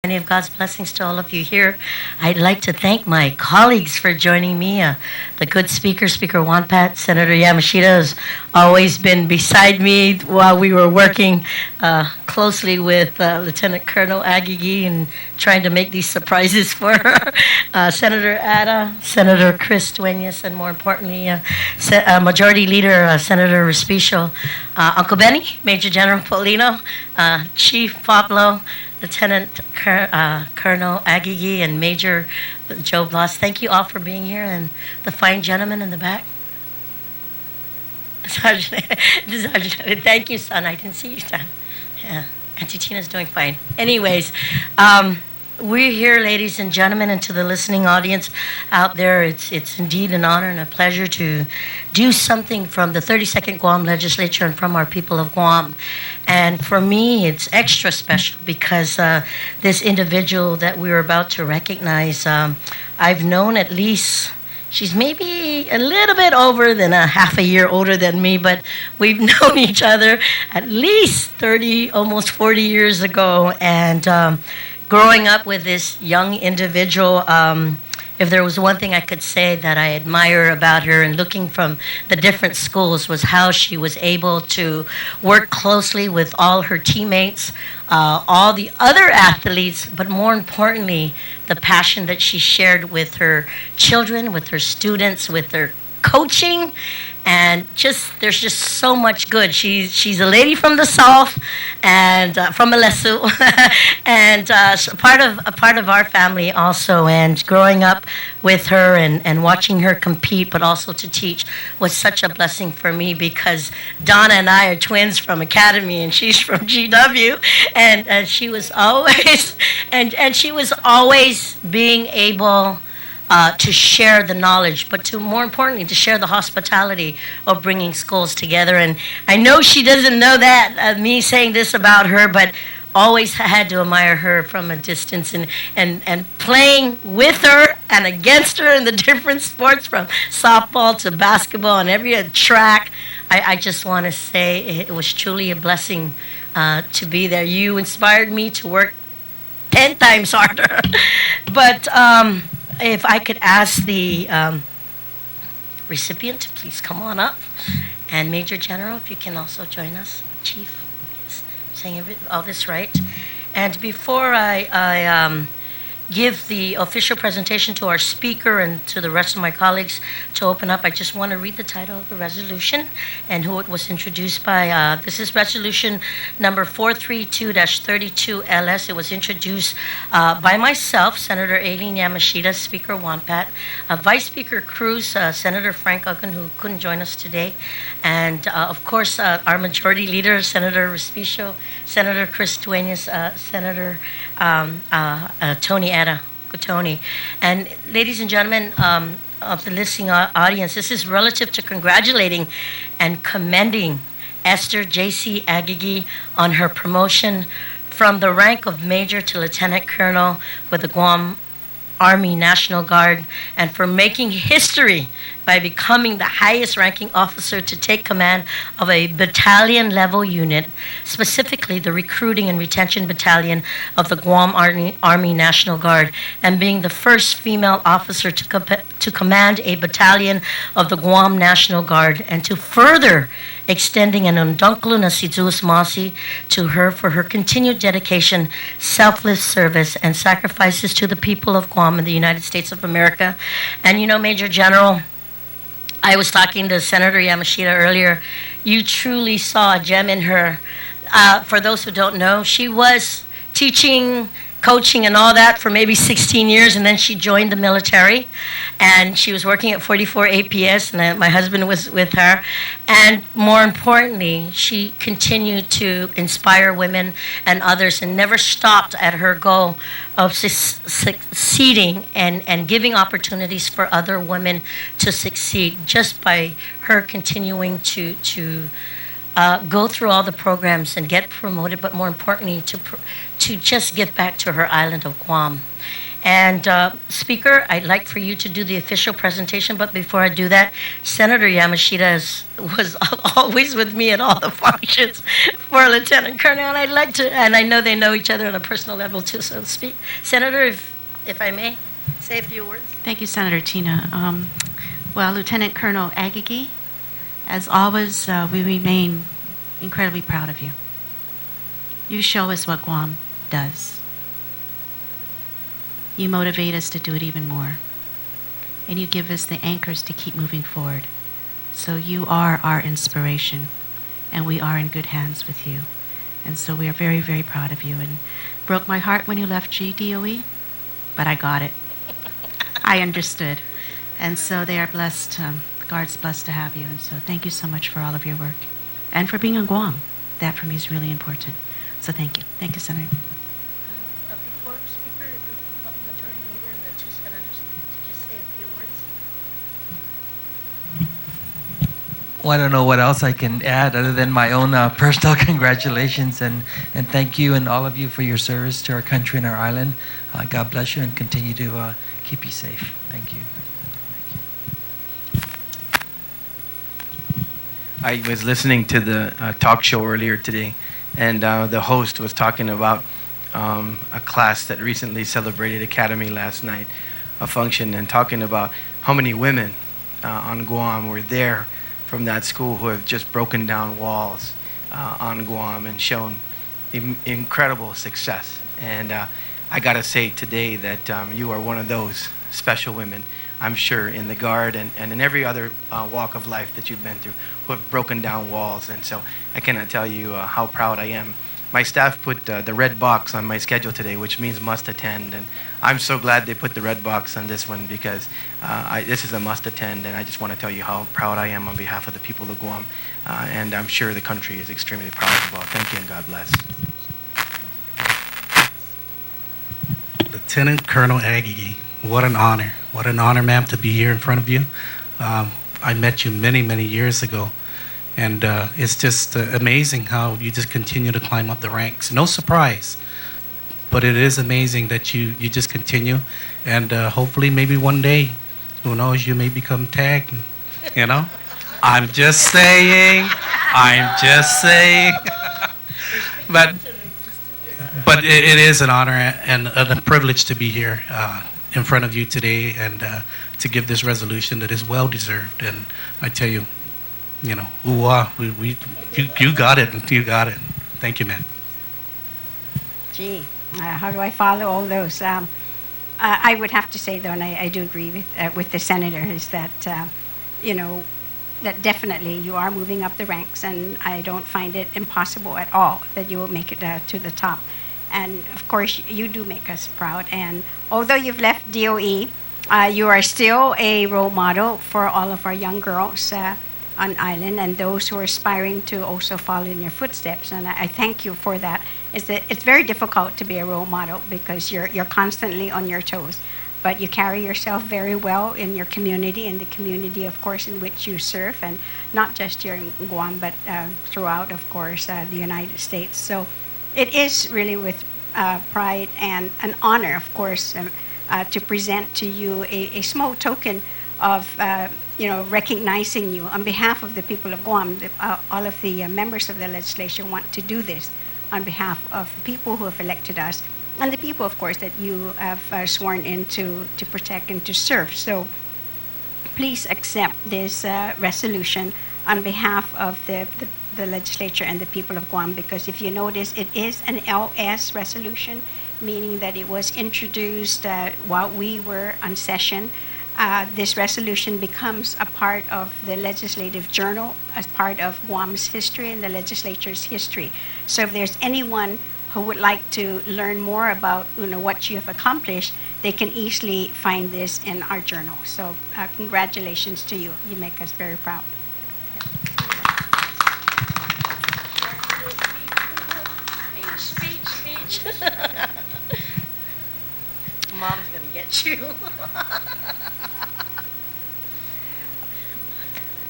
Many of God's blessings to all of you here. I'd like to thank my colleagues for joining me. The good Speaker Wonpat, Senator Yamashita has always been beside me while we were working closely with Lieutenant Colonel Aguigui and trying to make these surprises for her. Senator Ada, Senator Chris Duenas, and more importantly, Majority Leader Senator Respicio, Uncle Benny, Major General Paulino, Chief Pablo, Lieutenant Colonel Aguigui, and Major Joe Blas. Thank you all for being here, and the fine gentleman in the back. Sergeant, thank you, son. I didn't see you, son. Yeah, Auntie Tina's doing fine. Anyways, we're here, ladies and gentlemen, and to the listening audience out there, it's indeed an honor and a pleasure to do something from the 32nd Guam Legislature and from our people of Guam. And for me, it's extra special because this individual that we're about to recognize, I've known at least, she's maybe a little bit over than a half a year older than me, but we've known each other at least 30, almost 40 years ago. And growing up with this young individual, if there was one thing I could say that I admire about her and looking from the different schools was how she was able to work closely with all her teammates, all the other athletes, but more importantly, the passion that she shared with her children, with her students, with her coaching, and there's just so much good. She's a lady from the South, and from Malesu, and a part of our family also. And growing up with her and watching her compete, but also to teach, was such a blessing for me because Donna and I are twins from Academy, and she's from GW, and she was always and she was always being able to share the knowledge, but to more importantly, to share the hospitality of bringing schools together. And I know she doesn't know that, me saying this about her, but always had to admire her from a distance and playing with her and against her in the different sports from softball to basketball and every track. I just want to say it was truly a blessing to be there. You inspired me to work 10 times harder. But if I could ask the recipient to please come on up. And Major General, if you can also join us. Chief, saying all this right. And before I give the official presentation to our speaker and to the rest of my colleagues to open up, I just want to read the title of the resolution and who it was introduced by. This is resolution number 432-32 LS. It was introduced by myself, Senator Aileen Yamashita, Speaker Wonpat, Vice Speaker Cruz, Senator Frank Uggan, who couldn't join us today, and of course our Majority Leader, Senator Respicio, Senator Chris Duenas, Senator Tony Ada Tony. And ladies and gentlemen of the listening audience, this is relative to congratulating and commending Esther J.C. Aguigui on her promotion from the rank of Major to Lieutenant Colonel with the Guam Army National Guard, and for making history by becoming the highest ranking officer to take command of a battalion-level unit, specifically the Recruiting and Retention Battalion of the Guam Army National Guard, and being the first female officer to command a battalion of the Guam National Guard, and to further extending an Dångkolo na Sidus Masi to her for her continued dedication, selfless service, and sacrifices to the people of Guam and the United States of America. And you know, Major General, I was talking to Senator Yamashita earlier. You truly saw a gem in her. For those who don't know, she was teaching, coaching, and all that for maybe 16 years, and then she joined the military, and she was working at 44 APS, and my husband was with her. And more importantly, she continued to inspire women and others and never stopped at her goal of succeeding and giving opportunities for other women to succeed just by her continuing to go through all the programs and get promoted, but more importantly, to just give back to her island of Guam. And Speaker, I'd like for you to do the official presentation, but before I do that, Senator Yamashita was always with me at all the functions for Lieutenant Colonel, and I'd like to, and I know they know each other on a personal level too, so speak. Senator, if I may, say a few words. Thank you, Senator Tina. Well, Lieutenant Colonel Aguigui, as always, we remain incredibly proud of you. You show us what Guam does. You motivate us to do it even more. And you give us the anchors to keep moving forward. So you are our inspiration, and we are in good hands with you. And so we are very, very proud of you. And broke my heart when you left GDOE, but I got it. I understood. And so they are blessed, the Guard's blessed to have you. And so thank you so much for all of your work. And for being on Guam. That for me is really important. So thank you. Thank you, Senator. Before Speaker, if we can call the Majority Leader and the two senators to just say a few words. Well, I don't know what else I can add other than my own personal congratulations and thank you and all of you for your service to our country and our island. God bless you and continue to keep you safe. Thank you. I was listening to the talk show earlier today, and the host was talking about a class that recently celebrated Academy last night, a function, and talking about how many women on Guam were there from that school who have just broken down walls on Guam and shown incredible success. And I got to say today that you are one of those special women, I'm sure, in the Guard and in every other walk of life that you've been through, who have broken down walls. And so I cannot tell you how proud I am. My staff put the red box on my schedule today, which means must attend. And I'm so glad they put the red box on this one because this is a must attend. And I just want to tell you how proud I am on behalf of the people of Guam. And I'm sure the country is extremely proud as well. Thank you and God bless. Lieutenant Colonel Aguigui, what an honor. What an honor, ma'am, to be here in front of you. I met you many, many years ago. And it's just amazing how you just continue to climb up the ranks. No surprise, but it is amazing that you just continue. And hopefully maybe one day, who knows, you may become tagged, you know? I'm just saying. I'm just saying. But it is an honor and a privilege to be here in front of you today and to give this resolution that is well deserved. And I tell you, you know, you got it. You got it. Thank you, man. Gee, how do I follow all those? I would have to say, though, and I do agree with the senator, is that, you know, that definitely you are moving up the ranks, and I don't find it impossible at all that you will make it to the top. And, of course, you do make us proud. And although you've left DOE, you are still a role model for all of our young girls on island and those who are aspiring to also follow in your footsteps. And I thank you for that. It's very difficult to be a role model because you're constantly on your toes. But you carry yourself very well in your community, and the community, of course, in which you serve, and not just here in Guam, but throughout, of course, the United States. So it is really with pride and an honor, of course, to present to you a small token of recognizing you on behalf of the people of Guam. All of the members of the legislature want to do this on behalf of the people who have elected us and the people, of course, that you have sworn in to protect and to serve. So please accept this resolution on behalf of the legislature and the people of Guam, because if you notice, it is an LS resolution, meaning that it was introduced while we were on session. This resolution becomes a part of the legislative journal as part of Guam's history and the legislature's history. So if there's anyone who would like to learn more about what you have accomplished, they can easily find this in our journal. So congratulations to you. You make us very proud. Speech. Mom's going to get you.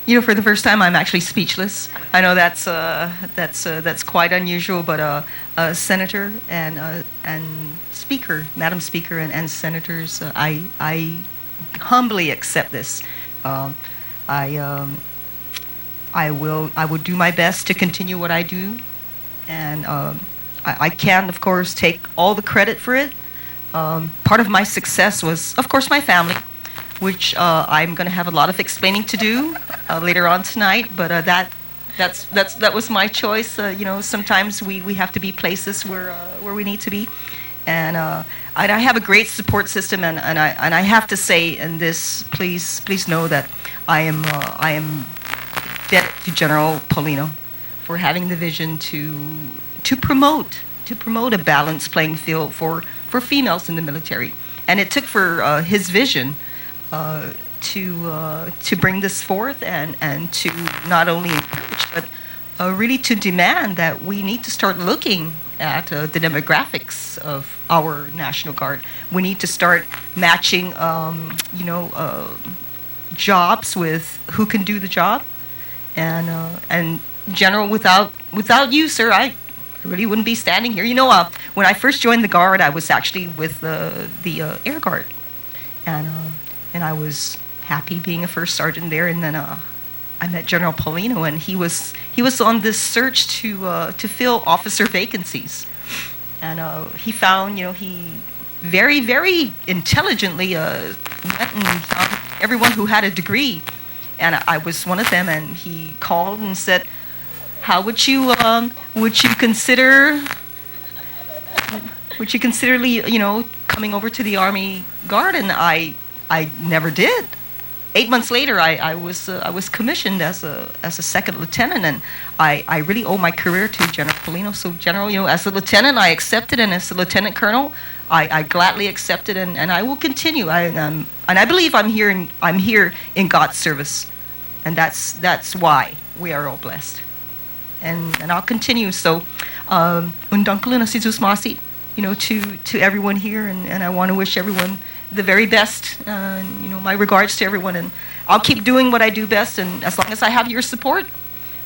For the first time, I'm actually speechless. I know that's quite unusual, but Senator and Speaker, Madam Speaker, and Senators, I humbly accept this. I will do my best to continue what I do, and I can, of course, take all the credit for it. Part of my success was, of course, my family, which I'm going to have a lot of explaining to do later on tonight. But that was my choice. Sometimes we have to be places where we need to be, and I have a great support system. And I have to say, in this, please know that I am indebted to General Paulino for having the vision to promote a balanced playing field for females in the military. And it took for his vision to bring this forth and to not only encourage, but really to demand that we need to start looking at the demographics of our National Guard. We need to start matching, jobs with who can do the job. And General, without you, sir, I really wouldn't be standing here. When I first joined the Guard, I was actually with the Air Guard, and I was happy being a first sergeant there. And then I met General Paulino, and he was on this search to fill officer vacancies, and he found, he very, very intelligently went and found everyone who had a degree, and I was one of them. And he called and said, "How would you consider coming over to the Army Guard?" And I never did. 8 months later, I was commissioned as a second lieutenant, and I really owe my career to General Paulino. So, General, as a lieutenant, I accepted, and as a lieutenant colonel, I gladly accepted, and I will continue. And I believe I'm here in God's service, and that's why we are all blessed. And I'll continue. So, Dångkolo na si Jesus Masi, to everyone here, and I want to wish everyone the very best. My regards to everyone, and I'll keep doing what I do best. And as long as I have your support,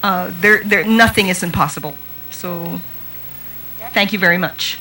nothing is impossible. So, thank you very much.